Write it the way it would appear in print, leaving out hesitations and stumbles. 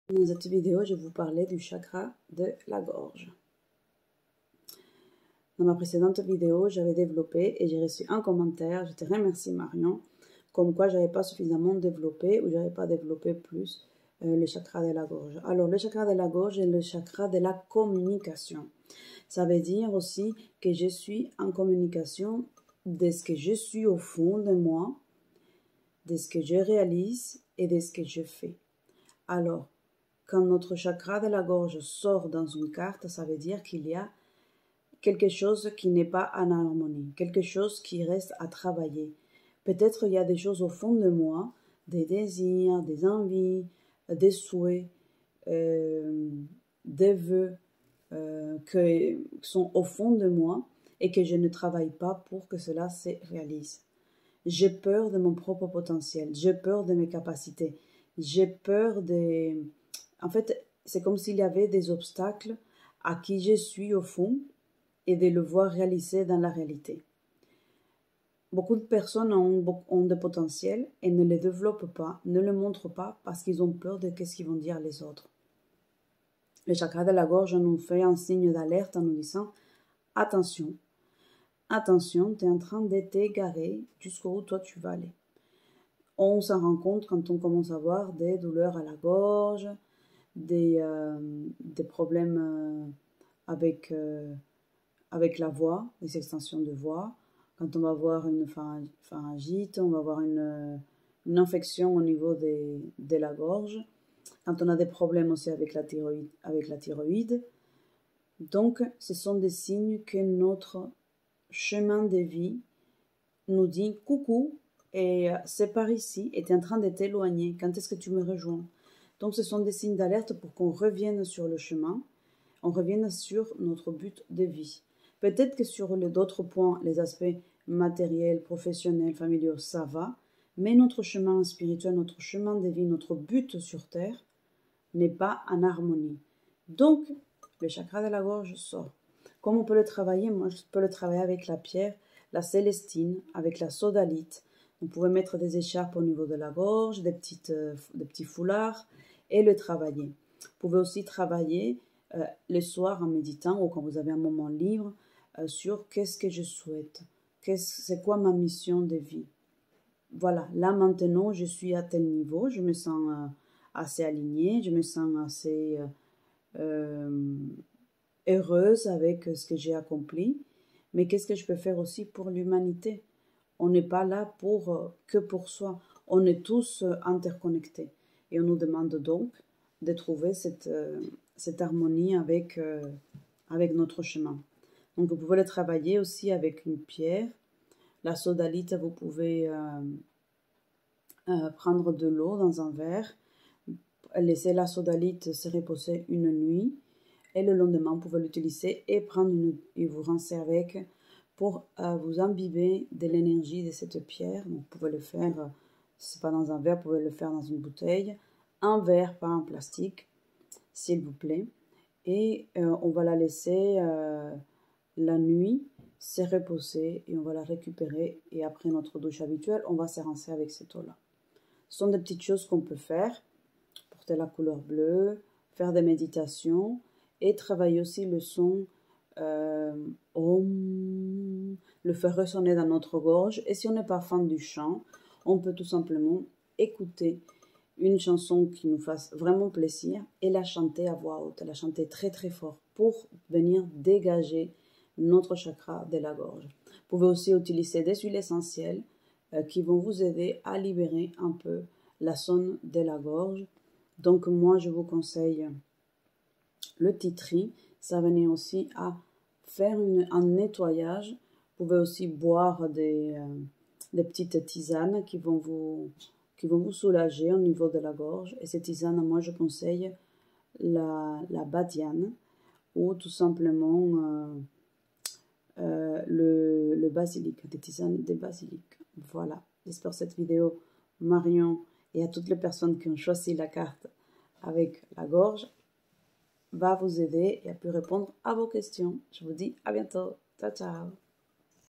Dans cette vidéo, je vais vous parler du chakra de la gorge. Dans ma précédente vidéo, j'avais développé et j'ai reçu un commentaire, je te remercie Marion, comme quoi j'avais pas suffisamment développé ou j'avais pas développé plus le chakra de la gorge. Alors le chakra de la gorge est le chakra de la communication. Ça veut dire aussi que je suis en communication de ce que je suis au fond de moi, de ce que je réalise et de ce que je fais. Alors, quand notre chakra de la gorge sort dans une carte, ça veut dire qu'il y a quelque chose qui n'est pas en harmonie, quelque chose qui reste à travailler. Peut-être il y a des choses au fond de moi, des désirs, des envies, des souhaits, des vœux qui sont au fond de moi et que je ne travaille pas pour que cela se réalise. J'ai peur de mon propre potentiel, j'ai peur de mes capacités, j'ai peur des... En fait, c'est comme s'il y avait des obstacles à qui je suis au fond et de le voir réaliser dans la réalité. Beaucoup de personnes ont de potentiel et ne le développent pas, ne le montrent pas parce qu'ils ont peur de ce qu'ils vont dire les autres. Le chakra de la gorge nous fait un signe d'alerte en nous disant « Attention, attention, tu es en train de t'égarer jusqu'où toi tu vas aller. » On s'en rend compte quand on commence à avoir des douleurs à la gorge, des problèmes avec la voix, des extensions de voix. Quand on va avoir une pharyngite, on va avoir une infection au niveau de la gorge. Quand on a des problèmes aussi avec la thyroïde. Donc, ce sont des signes que notre chemin de vie nous dit « Coucou, et c'est par ici, et tu es en train de t'éloigner. Quand est-ce que tu me rejoins ?» Donc, ce sont des signes d'alerte pour qu'on revienne sur le chemin, on revienne sur notre but de vie. Peut-être que sur d'autres points, les aspects matériels, professionnels, familiaux, ça va, mais notre chemin spirituel, notre chemin de vie, notre but sur Terre n'est pas en harmonie. Donc, le chakra de la gorge sort. Comment on peut le travailler? Moi, je peux le travailler avec la pierre, la célestine, avec la sodalite. Vous pouvez mettre des écharpes au niveau de la gorge, des petits foulards et le travailler. Vous pouvez aussi travailler le soir en méditant ou quand vous avez un moment libre sur qu'est-ce que je souhaite, c'est quoi ma mission de vie. Voilà, là maintenant je suis à tel niveau, je me sens assez alignée, je me sens assez heureuse avec ce que j'ai accompli, mais qu'est-ce que je peux faire aussi pour l'humanité? On n'est pas là que pour soi, on est tous interconnectés et on nous demande donc de trouver cette harmonie avec notre chemin. Donc vous pouvez le travailler aussi avec une pierre. La sodalite, vous pouvez prendre de l'eau dans un verre, laisser la sodalite se reposer une nuit et le lendemain vous pouvez l'utiliser et vous rincer avec pour vous imbiber de l'énergie de cette pierre. Donc vous pouvez le faire, si ce n'est pas dans un verre, vous pouvez le faire dans une bouteille, un verre, pas en plastique, s'il vous plaît. Et on va la laisser la nuit se reposer et on va la récupérer. Et après notre douche habituelle, on va se rincer avec cette eau-là. Ce sont des petites choses qu'on peut faire. Porter la couleur bleue, faire des méditations et travailler aussi le son Om, le faire ressonner dans notre gorge. Et si on n'est pas fan du chant, on peut tout simplement écouter une chanson qui nous fasse vraiment plaisir et la chanter à voix haute, la chanter très très fort pour venir dégager notre chakra de la gorge. Vous pouvez aussi utiliser des huiles essentielles qui vont vous aider à libérer un peu la zone de la gorge. Donc moi je vous conseille le tea tree, ça venait aussi à faire un nettoyage. Vous pouvez aussi boire des petites tisanes qui vont vous soulager au niveau de la gorge. Et ces tisanes, moi je conseille la badiane ou tout simplement le basilic, des tisanes de basilic. Voilà, j'espère cette vidéo, Marion, et à toutes les personnes qui ont choisi la carte avec la gorge, va vous aider et a pu répondre à vos questions. Je vous dis à bientôt. Ciao, ciao.